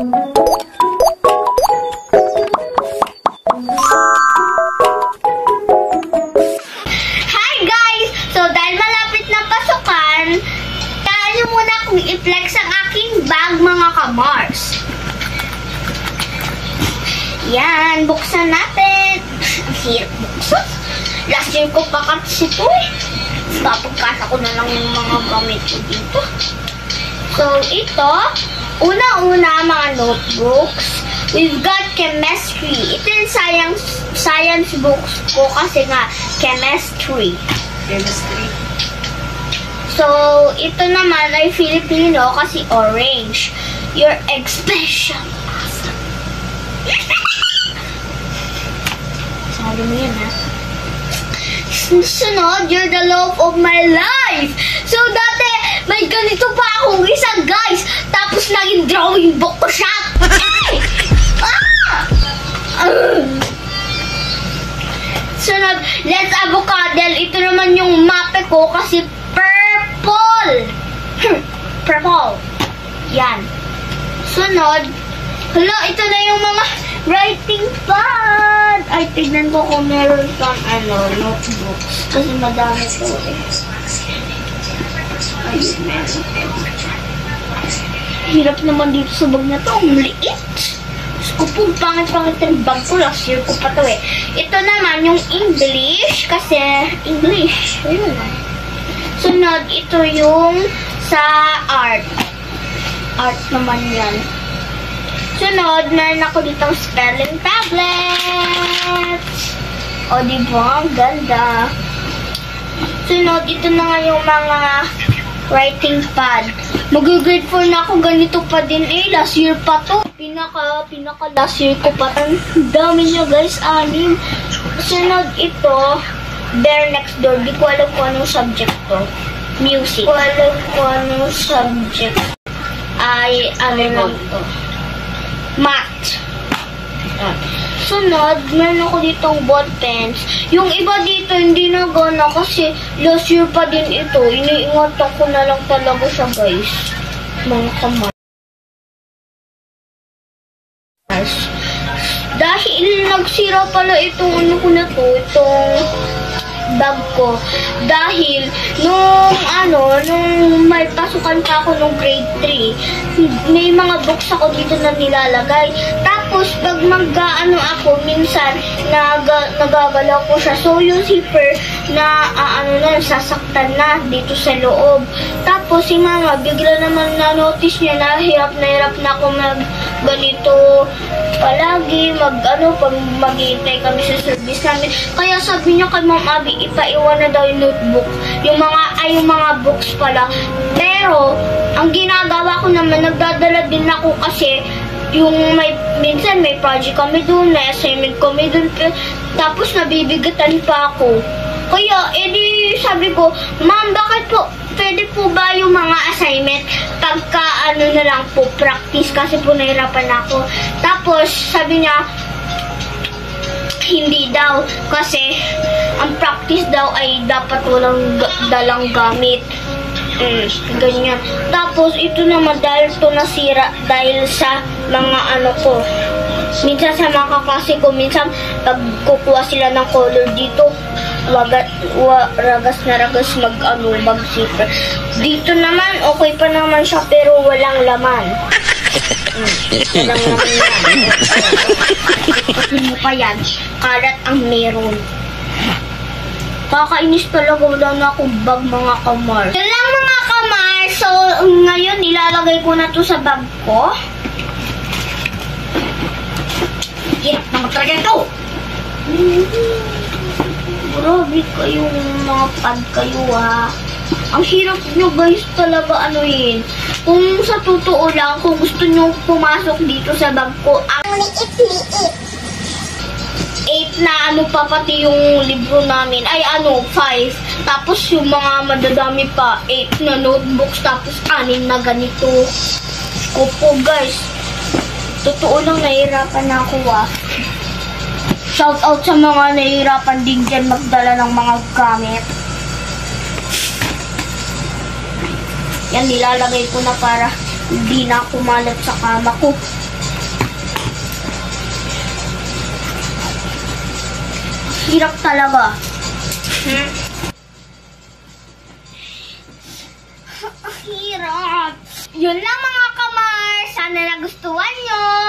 Hi guys! So dahil malapit na pasukan, kaya nyo muna akong i-flex ang aking bag mga kamars. Yan, buksan natin. Ang hirap buksan. Last year ko pa kasi ito eh. Papagkasa ko na lang yung mga gamit ko dito. So ito, una-una mga notebooks. We've got chemistry. Ito yung science books ko kasi nga chemistry. So ito naman ay Filipino kasi orange. Your expression. Sabi mo yan, ha? Sunod, you're the love of my life. So, dati, may ganito pa akong isa, guys. Tapos, naging drawing book ko siya. Sunod, let's avocado. Ito naman yung mape ko kasi purple. Purple. Yan. Sunod, hala, ito na yung mga writing pad. Ay, tignan ko kung meron kang notebooks. Kasi madami ito eh. Ay, meron. Hirap naman dito sa bag na to. Ang liit. Gusto ko po, pangit-pangit yung bag ko. Last year ko pa to eh. Ito naman yung English. Kasi English. Ayun na. Sunod, ito yung sa art. Art naman yan. Sunod, meron ako ditong spelling tablets. O, diba? Ang ganda. Sunod, ito na nga yung mga writing pad. Mag-grade 4 na ako. Ganito pa din eh. Last year pa to. Pinaka last year ko pa. Ang dami niya guys. 6. Sunod, ito. Bear Next Door. Di ko alam kung anong subject to. Music. Di ko alam kung anong subject. Ay, ano lang to. Math. Sunod, meron ako ditong ball pens. Yung iba dito, hindi na gana kasi last year pa din ito. Iniingatan ko na lang talaga siya, guys. Mga kamay. Dahil nagsira pala itong ano ko na to, itong bag ko. Dahil nung may pasukan pa ako nung grade 3, may mga books ako dito na nilalagay. Tapos pag ako, minsan nagagalaw ko siya. So yung zipper na sasaktan na dito sa loob. Tapos si mama bigla naman na notice niya na hirap na ako ganito palagi pag maghihintay kami sa service namin. Kaya sabi niya kay Ma'am Abby, ipaiwan na daw yung notebook. Yung mga books pala. Pero, ang ginagawa ko naman, nagdadala din ako kasi minsan may project kami dun, may assignment kami dun, tapos nabibigatan pa ako. Kaya, edi sabi ko, Ma'am, bakit po, pwede po ba yung mga assignment pagka na lang po, practice kasi po nahirapan ako. Tapos, sabi niya, hindi daw kasi ang practice daw ay dapat walang dalang gamit. Ganyan. Tapos, ito naman dahil ito nasira dahil sa mga ko. Minsan sa mga kaklase ko, minsan pag kukuha sila ng color dito, ragas na ragas mag-zipper. Dito naman, okay pa naman siya pero walang laman. Walang laman yan. Ano pa yan? Kalat ang meron. Kakainis talaga, wala na akong bag mga kamar. Yan lang mga kamar. So, ngayon ilalagay ko na to sa bag ko. Hirap na magtraga ito! Grabe kayong mga pad kayo ha. Ang hirap nyo guys talaga Kung sa totoo lang, kung gusto nyo pumasok dito sa bag ko, ang liit-liit. 8 na pa pati yung libro namin. Ay 5. Tapos yung mga madadami pa, 8 na notebooks, tapos 6 na ganito. Opo guys. Totoo lang nahihirapan na ako Shout out sa mga nahihirapan din dyan magdala ng mga gamit. Yan, nilalagay ko na para hindi na kumalat sa kama ko. Hirap talaga. Hirap. Yun lang mga kamar. Sana nagustuhan nyo.